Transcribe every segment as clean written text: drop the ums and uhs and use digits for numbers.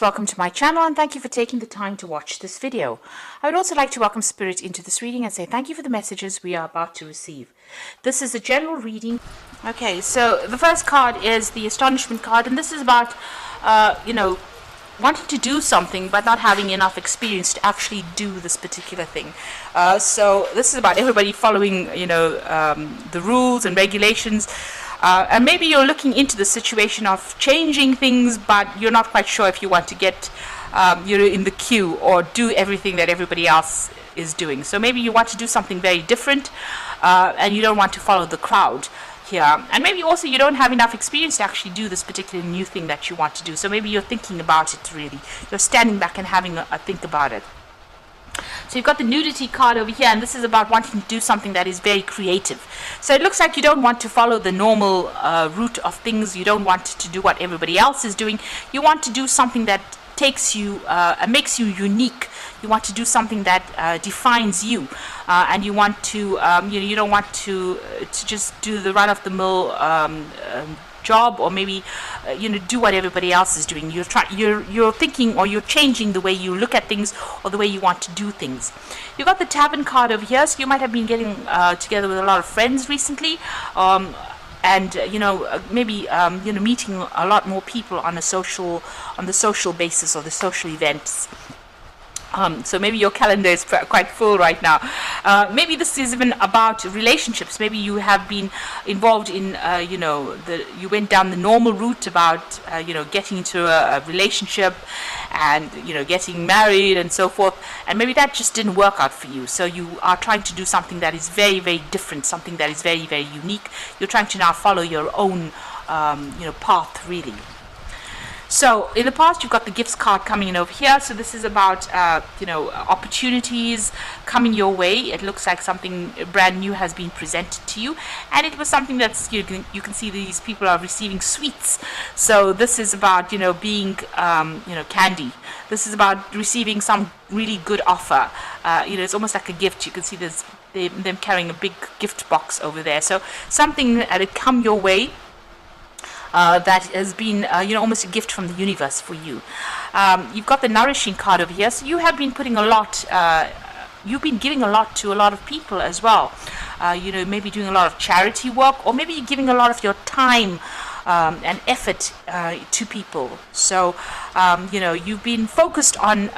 Welcome to my channel and thank you for taking the time to watch this video. I would also like to welcome Spirit into this reading and say thank you for the messages we are about to receive. This is a general reading. Okay, so the first card is the Astonishment card, and this is about, wanting to do something but not having enough experience to actually do this particular thing. So this is about everybody following, the rules and regulations. And maybe you're looking into the situation of changing things, but you're not quite sure if you want to get, in the queue or do everything that everybody else is doing. So maybe you want to do something very different, and you don't want to follow the crowd here. And maybe also you don't have enough experience to actually do this particular new thing that you want to do. So maybe you're thinking about it really. You're standing back and having a think about it. So you've got the nudity card over here, and this is about wanting to do something that is very creative. So it looks like you don't want to follow the normal route of things. You don't want to do what everybody else is doing. You want to do something that takes you and makes you unique. You want to do something that defines you, and you want to you don't want to just do the run-of-the-mill job, or maybe do what everybody else is doing. You're thinking, or you're changing the way you look at things or the way you want to do things. You've got the Tavern card over here, so you might have been getting together with a lot of friends recently, and maybe meeting a lot more people on the social basis or the social events. So maybe your calendar is quite full right now. Maybe this is even about relationships. Maybe you have been involved in, you went down the normal route about, getting into a relationship and, getting married and so forth. And maybe that just didn't work out for you. So you are trying to do something that is very, very different, something that is very, very unique. You're trying to now follow your own, path, really. So in the past, you've got the gifts card coming in over here. So this is about, opportunities coming your way. It looks like something brand new has been presented to you. And it was something that's, you can see these people are receiving sweets. So this is about, being, candy. This is about receiving some really good offer. It's almost like a gift. You can see there's them carrying a big gift box over there. So something that had come your way. That has been, almost a gift from the universe for you. You've got the Nourishing card over here. So you have been putting a lot, you've been giving a lot to a lot of people as well. Maybe doing a lot of charity work, or maybe giving a lot of your time and effort to people. So, you've been focused on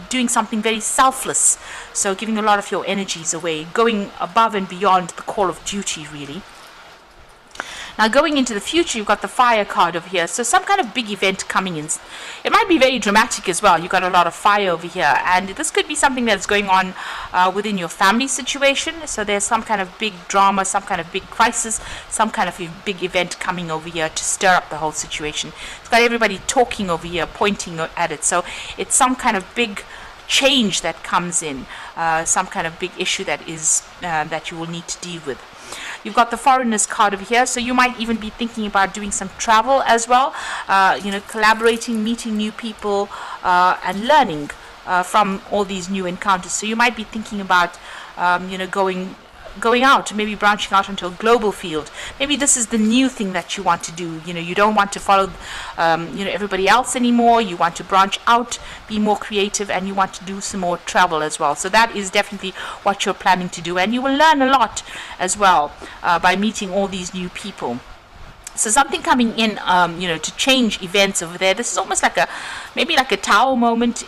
doing something very selfless. So giving a lot of your energies away, going above and beyond the call of duty, really. Now going into the future, you've got the Fire card over here. So some kind of big event coming in. It might be very dramatic as well. You've got a lot of fire over here. And this could be something that's going on within your family situation. So there's some kind of big drama, some kind of big crisis, some kind of big event coming over here to stir up the whole situation. It's got everybody talking over here, pointing at it. So it's some kind of big change that comes in, some kind of big issue that is that you will need to deal with. You've got the Foreigners card over here, so you might even be thinking about doing some travel as well, collaborating, meeting new people, and learning from all these new encounters. So you might be thinking about, going out, maybe branching out into a global field. Maybe this is the new thing that you want to do. You don't want to follow, everybody else anymore. You want to branch out, be more creative, and you want to do some more travel as well. So that is definitely what you're planning to do, and you will learn a lot as well by meeting all these new people. So something coming in, to change events over there. This is almost like maybe like a Tower moment.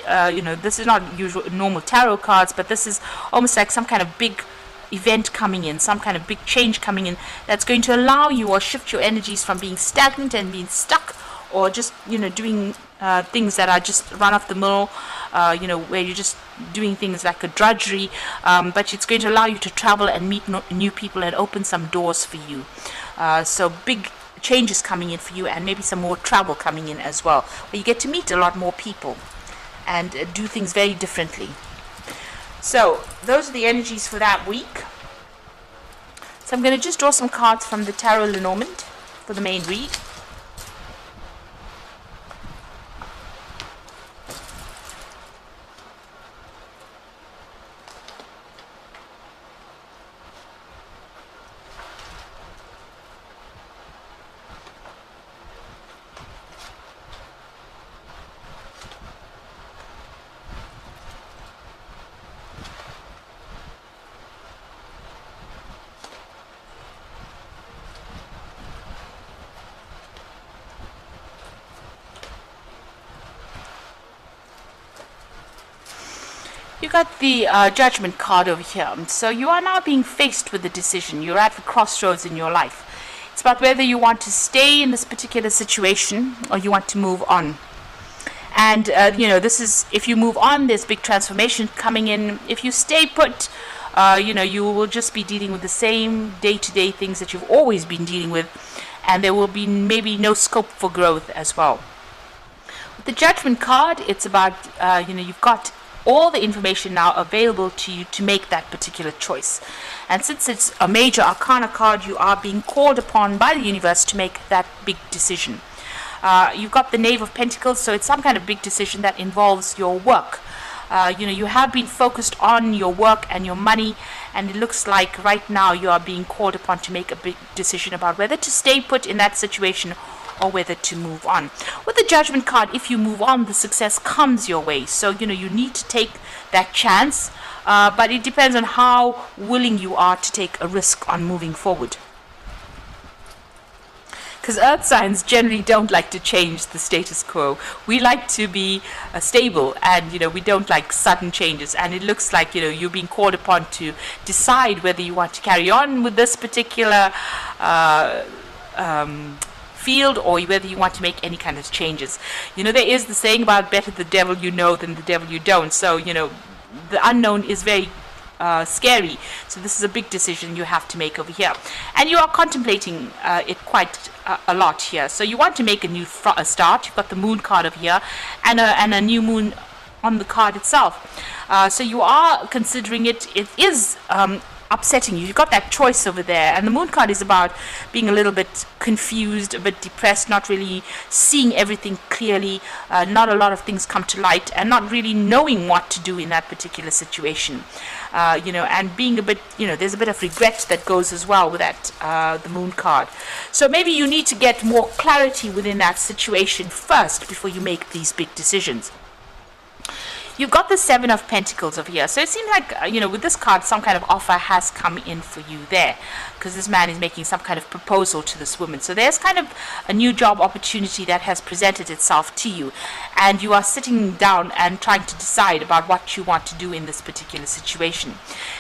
This is not usual normal tarot cards, but this is almost like some kind of big event coming in, some kind of big change coming in that's going to allow you or shift your energies from being stagnant and being stuck, or just doing things that are just run off the mill, where you're just doing things like a drudgery, but it's going to allow you to travel and meet new people and open some doors for you. So big changes coming in for you, and maybe some more travel coming in as well, where you get to meet a lot more people and do things very differently. So those are the energies for that week. So I'm going to just draw some cards from the Tarot Lenormand for the main read. You got the judgment card over here. So you are now being faced with a decision. You're at the crossroads in your life. It's about whether you want to stay in this particular situation or you want to move on. And, this is, if you move on, there's big transformation coming in. If you stay put, you will just be dealing with the same day-to-day things that you've always been dealing with. And there will be maybe no scope for growth as well. With the judgment card, it's about, you've got all the information now available to you to make that particular choice. And since it's a major arcana card, you are being called upon by the universe to make that big decision. You've got the Knave of Pentacles, so it's some kind of big decision that involves your work. You have been focused on your work and your money, and it looks like right now you are being called upon to make a big decision about whether to stay put in that situation or whether to move on. With the Judgment card, if you move on, the success comes your way. So, you need to take that chance, but it depends on how willing you are to take a risk on moving forward. Because earth signs generally don't like to change the status quo. We like to be stable, and we don't like sudden changes. And it looks like you're being called upon to decide whether you want to carry on with this particular field, or whether you want to make any kind of changes. There is the saying about better the devil you know than the devil you don't. So the unknown is very scary. So this is a big decision you have to make over here, and you are contemplating it quite a lot here. So you want to make a new start. You've got the Moon card over here, and a new moon on the card itself. So you are considering it. It is upsetting you. You've got that choice over there, and the Moon card is about being a little bit confused, a bit depressed, not really seeing everything clearly, not a lot of things come to light, and not really knowing what to do in that particular situation. And being a bit, there's a bit of regret that goes as well with that, the Moon card. So maybe you need to get more clarity within that situation first before you make these big decisions. You've got the Seven of Pentacles over here. So it seems like, with this card, some kind of offer has come in for you there, because this man is making some kind of proposal to this woman. So there's kind of a new job opportunity that has presented itself to you, and you are sitting down and trying to decide about what you want to do in this particular situation.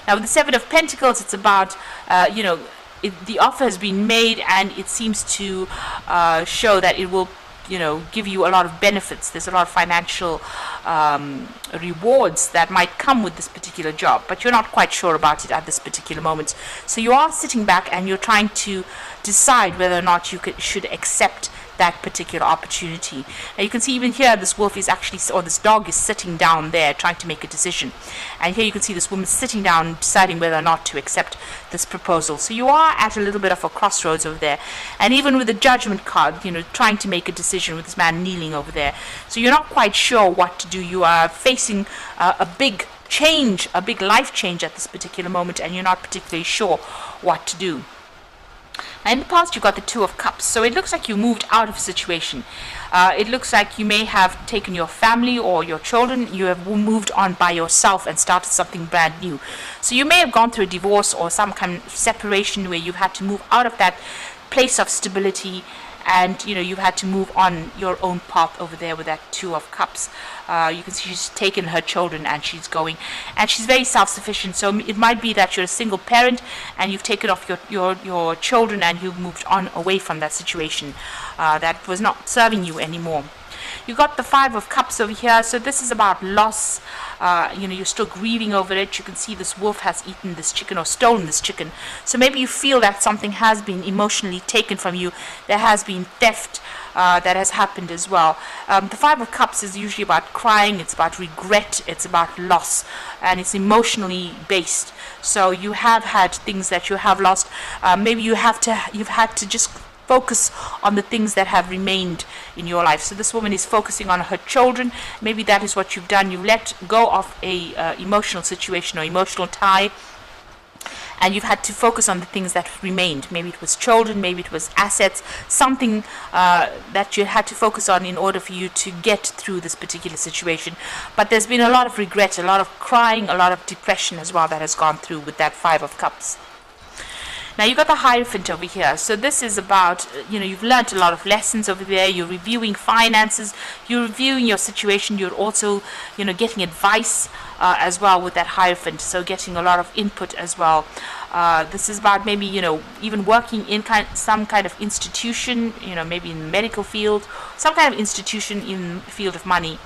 Now, with the Seven of Pentacles, it's about, the offer has been made, and it seems to show that it will give you a lot of benefits. There's a lot of financial rewards that might come with this particular job, but you're not quite sure about it at this particular moment. So you are sitting back and you're trying to decide whether or not you should accept that particular opportunity. Now you can see even here this wolf is actually, or this dog is sitting down there trying to make a decision, and here you can see this woman sitting down deciding whether or not to accept this proposal. So you are at a little bit of a crossroads over there, and even with the Judgment card, trying to make a decision with this man kneeling over there. So you're not quite sure what to do. You are facing a big change, a big life change at this particular moment, and you're not particularly sure what to do. In the past, you got the Two of Cups, so it looks like you moved out of a situation. It looks like you may have taken your family or your children, you have moved on by yourself and started something brand new. So you may have gone through a divorce or some kind of separation where you've had to move out of that place of stability, and you've had to move on your own path over there with that Two of Cups. You can see she's taken her children and she's going, and she's very self-sufficient. So it might be that you're a single parent and you've taken off your children and you've moved on away from that situation that was not serving you anymore. You got the Five of Cups over here, so this is about loss. You're still grieving over it. You can see this wolf has eaten this chicken or stolen this chicken. So maybe you feel that something has been emotionally taken from you. There has been theft that has happened as well. The Five of Cups is usually about crying. It's about regret. It's about loss, and it's emotionally based. So you have had things that you have lost. Maybe you've had to just focus on the things that have remained in your life. So this woman is focusing on her children. Maybe that is what you've done. You've let go of a emotional situation or emotional tie, and you've had to focus on the things that remained. Maybe it was children, maybe it was assets, something that you had to focus on in order for you to get through this particular situation. But there's been a lot of regret, a lot of crying, a lot of depression as well that has gone through with that Five of Cups. Now you got the Hierophant over here. So this is about, you've learned a lot of lessons over there. You're reviewing finances. You're reviewing your situation. You're also, getting advice as well with that Hierophant. So getting a lot of input as well. This is about maybe, even working in some kind of institution, maybe in the medical field, some kind of institution in the field of money,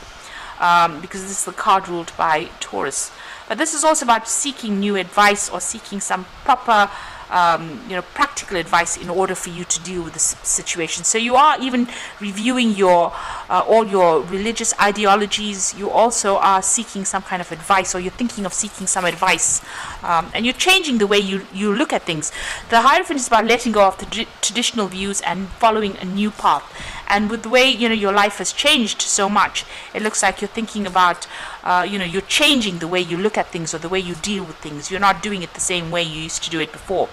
because this is the card ruled by Taurus. But this is also about seeking new advice or seeking some proper practical advice in order for you to deal with this situation. So you are even reviewing your all your religious ideologies. You also are seeking some kind of advice, or you're thinking of seeking some advice, and you're changing the way you look at things. The Hierophant is about letting go of the traditional views and following a new path. And with the way your life has changed so much, it looks like you're thinking about you're changing the way you look at things or the way you deal with things. You're not doing it the same way you used to do it before.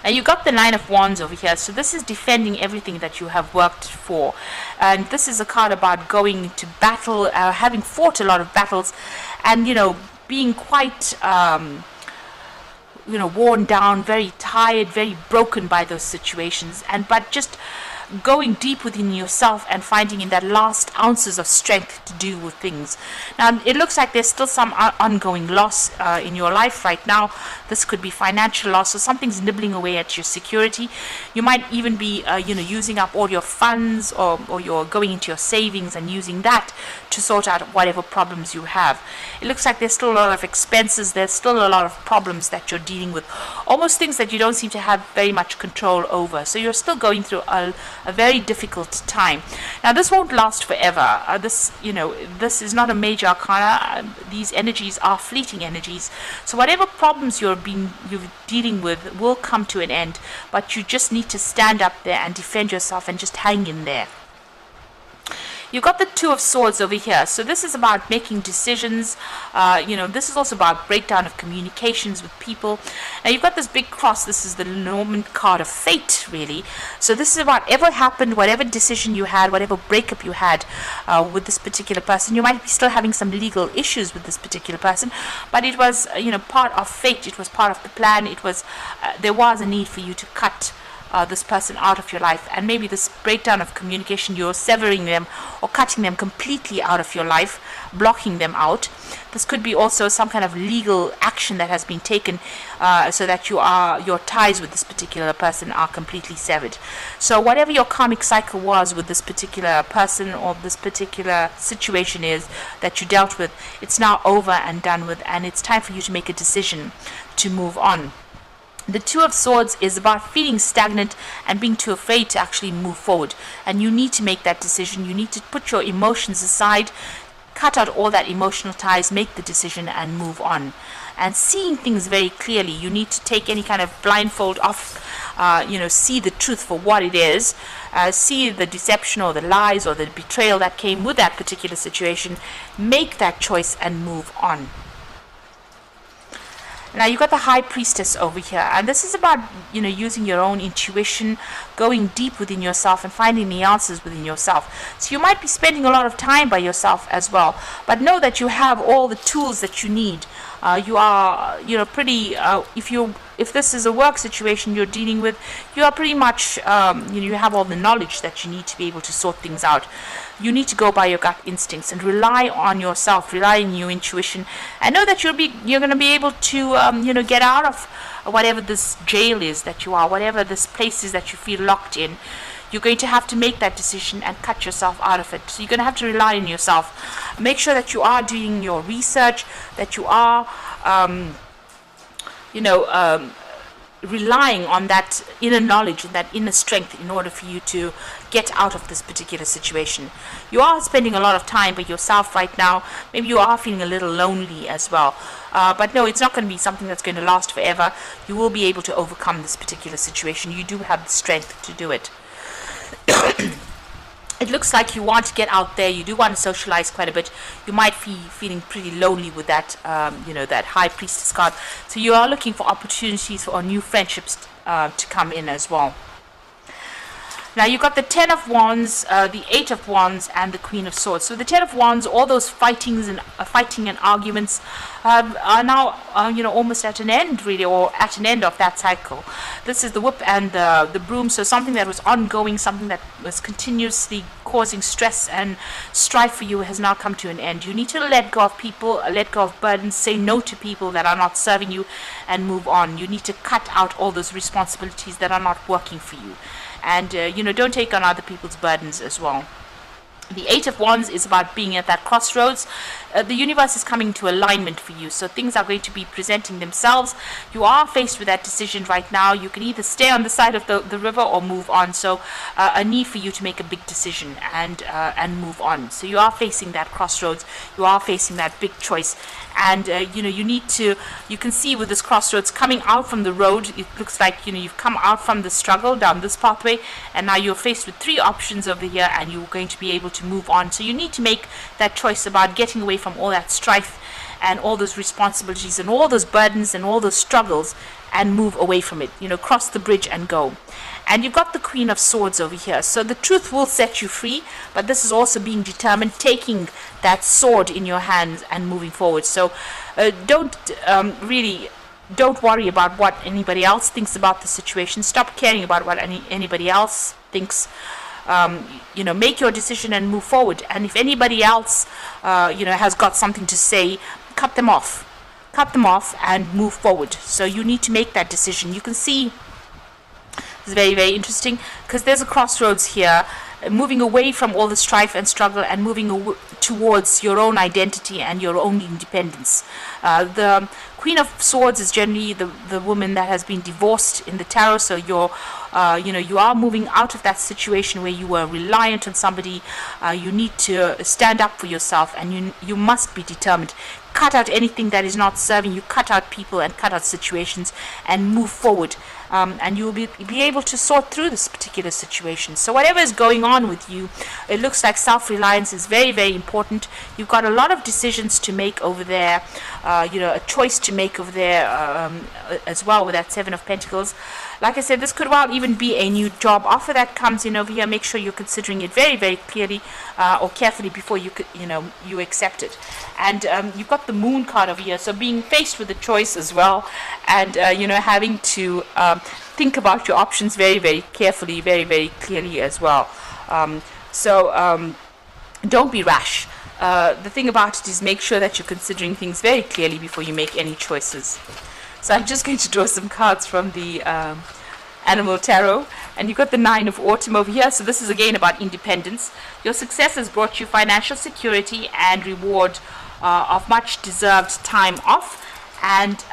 Now you got the Nine of Wands over here, so this is defending everything that you have worked for, and this is a card about going to battle, having fought a lot of battles, and being quite worn down, very tired, very broken by those situations, but just going deep within yourself and finding in that last ounces of strength to deal with things. Now it looks like there's still some ongoing loss in your life right now. This could be financial loss, or something's nibbling away at your security. You might even be using up all your funds, or you're going into your savings and using that to sort out whatever problems you have. It looks like there's still a lot of expenses. There's still a lot of problems that you're dealing with, almost things that you don't seem to have very much control over. So you're still going through a very difficult time. Now this won't last forever. This is not a major arcana. These energies are fleeting energies. So whatever problems you're dealing with will come to an end, but you just need to stand up there and defend yourself and just hang in there. You've got the Two of Swords over here. So this is about making decisions. This is also about breakdown of communications with people. Now you've got this big cross. This is the Norman card of fate, really. So this is about whatever happened, whatever decision you had, whatever breakup you had with this particular person. You might be still having some legal issues with this particular person, but it was, part of fate. It was part of the plan. It was, there was a need for you to cut this person out of your life, and maybe this breakdown of communication, you're severing them or cutting them completely out of your life, blocking them out. This could be also some kind of legal action that has been taken so that your ties with this particular person are completely severed. So whatever your karmic cycle was with this particular person or this particular situation is that you dealt with, it's now over and done with, and it's time for you to make a decision to move on. The Two of Swords is about feeling stagnant and being too afraid to actually move forward. And you need to make that decision. You need to put your emotions aside, cut out all that emotional ties, make the decision and move on. And seeing things very clearly, you need to take any kind of blindfold off, see the truth for what it is, see the deception or the lies or the betrayal that came with that particular situation, make that choice and move on. Now you've got the High Priestess over here, and this is about using your own intuition, going deep within yourself and finding the answers within yourself. So you might be spending a lot of time by yourself as well, but know that you have all the tools that you need. You are pretty if this is a work situation you're dealing with, you are pretty much you have all the knowledge that you need to be able to sort things out. You need to go by your gut instincts and rely on yourself, rely on your intuition, and know that you're going to be able to get out of whatever this jail is that you are, whatever this place is that you feel locked in. You're going to have to make that decision and cut yourself out of it. So you're going to have to rely on yourself. Make sure that you are doing your research, that you are relying on that inner knowledge and that inner strength in order for you to get out of this particular situation. You are spending a lot of time by yourself right now. Maybe you are feeling a little lonely as well. But no, it's not going to be something that's going to last forever. You will be able to overcome this particular situation. You do have the strength to do it. It looks like you want to get out there. You do want to socialize quite a bit. You might be feeling pretty lonely with that, that High Priestess card. So you are looking for opportunities for new friendships to come in as well. Now you've got the Ten of Wands, the Eight of Wands, and the Queen of Swords. So the Ten of Wands, all those fighting and arguments are now, almost at an end, really, or at an end of that cycle. This is the Whip and the Broom. So something that was ongoing, something that was continuously causing stress and strife for you has now come to an end. You need to let go of people, let go of burdens, say no to people that are not serving you, and move on. You need to cut out all those responsibilities that are not working for you. And, don't take on other people's burdens as well. The Eight of Wands is about being at that crossroads. The universe is coming to alignment for you, so things are going to be presenting themselves. You are faced with that decision right now. You can either stay on the side of the river or move on. So a need for you to make a big decision and move on. So you are facing that crossroads. You are facing that big choice. And you can see with this crossroads coming out from the road, it looks like you've come out from the struggle down this pathway, and now you're faced with three options over here, and you're going to be able to move on. So you need to make that choice about getting away from all that strife and all those responsibilities and all those burdens and all those struggles, and move away from it. Cross the bridge and go. And you've got the Queen of Swords over here. So the truth will set you free, but this is also being determined, taking that sword in your hands and moving forward. So don't worry about what anybody else thinks about the situation. Stop caring about what anybody else thinks. Make your decision and move forward. And if anybody else, has got something to say, cut them off and move forward. So you need to make that decision. You can see it's very, very interesting because there's a crossroads here, moving away from all the strife and struggle and moving towards your own identity and your own independence. The Queen of Swords is generally the woman that has been divorced in the tarot. So you are moving out of that situation where you were reliant on somebody. You need to stand up for yourself, and you must be determined. Cut out anything that is not serving you. Cut out people and cut out situations and move forward. And you will be able to sort through this particular situation. So whatever is going on with you, it looks like self-reliance is very, very important. You've got a lot of decisions to make over there, a choice to make over there as well with that Seven of Pentacles. Like I said, this could well even be a new job offer that comes in over here. Make sure you're considering it very, very clearly or carefully before you accept it. And you've got the Moon card over here, so being faced with a choice as well, and having to think about your options very, very carefully, very, very clearly as well. Don't be rash. The thing about it is make sure that you're considering things very clearly before you make any choices. So I'm just going to draw some cards from the Animal Tarot. And you've got the Nine of Autumn over here. So this is again about independence. Your success has brought you financial security and reward of much deserved time off. And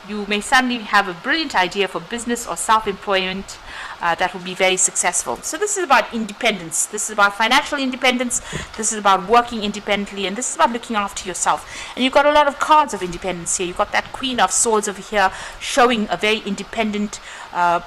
you may suddenly have a brilliant idea for business or self-employment that will be very successful. So this is about independence. This is about financial independence. This is about working independently, and this is about looking after yourself. And you've got a lot of cards of independence here. You've got that Queen of Swords over here, showing a very independent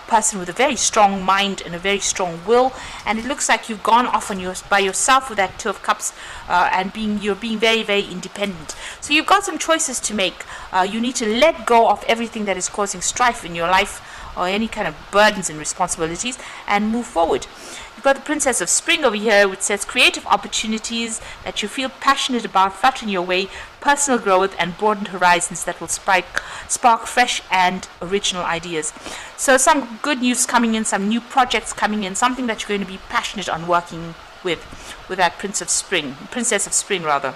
person with a very strong mind and a very strong will. And it looks like you've gone off by yourself with that Two of Cups, and you're being very, very independent. So you've got some choices to make. You need to let go of everything that is causing strife in your life, or any kind of burdens and responsibilities, and move forward. You've got the Princess of Spring over here, which says creative opportunities that you feel passionate about flutter in your way, personal growth and broadened horizons that will spark fresh and original ideas. So some good news coming in, some new projects coming in, something that you're going to be passionate on working with that Princess of Spring rather.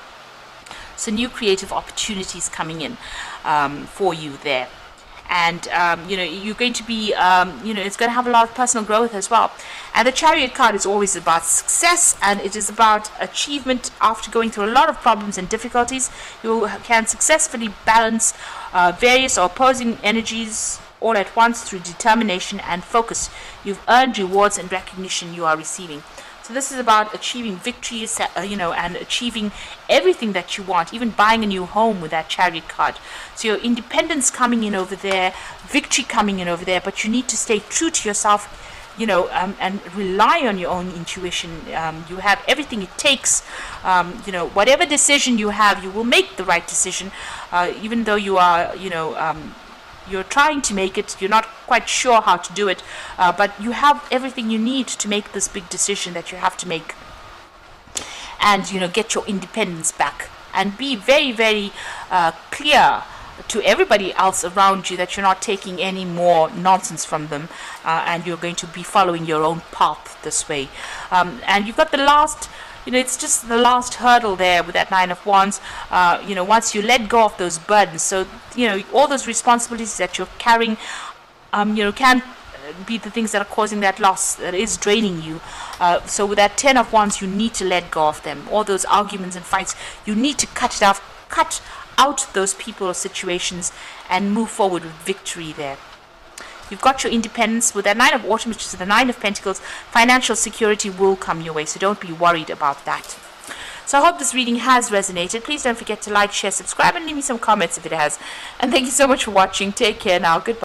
So new creative opportunities coming in for you there. And you're going to be it's going to have a lot of personal growth as well. And the Chariot card is always about success, and it is about achievement. After going through a lot of problems and difficulties, you can successfully balance various or opposing energies all at once through determination and focus. You've earned rewards and recognition you are receiving. So this is about achieving victories, and achieving everything that you want, even buying a new home with that Chariot card. So your independence coming in over there, victory coming in over there, but you need to stay true to yourself, and rely on your own intuition. You have everything it takes. Whatever decision you have, you will make the right decision, even though you are, you're trying to make it, you're not quite sure how to do it, but you have everything you need to make this big decision that you have to make, and get your independence back, and be very, very clear to everybody else around you that you're not taking any more nonsense from them, and you're going to be following your own path this way. And you've got the last, it's just the last hurdle there with that Nine of Wands. Once you let go of those burdens, so all those responsibilities that you're carrying, can be the things that are causing that loss, that is draining you. So with that Ten of Wands, you need to let go of them. All those arguments and fights, you need to cut out those people or situations and move forward with victory there. You've got your independence with that Nine of Autumn, which is the Nine of Pentacles. Financial security will come your way, so don't be worried about that. So I hope this reading has resonated. Please don't forget to like, share, subscribe, and leave me some comments if it has. And thank you so much for watching. Take care now. Goodbye.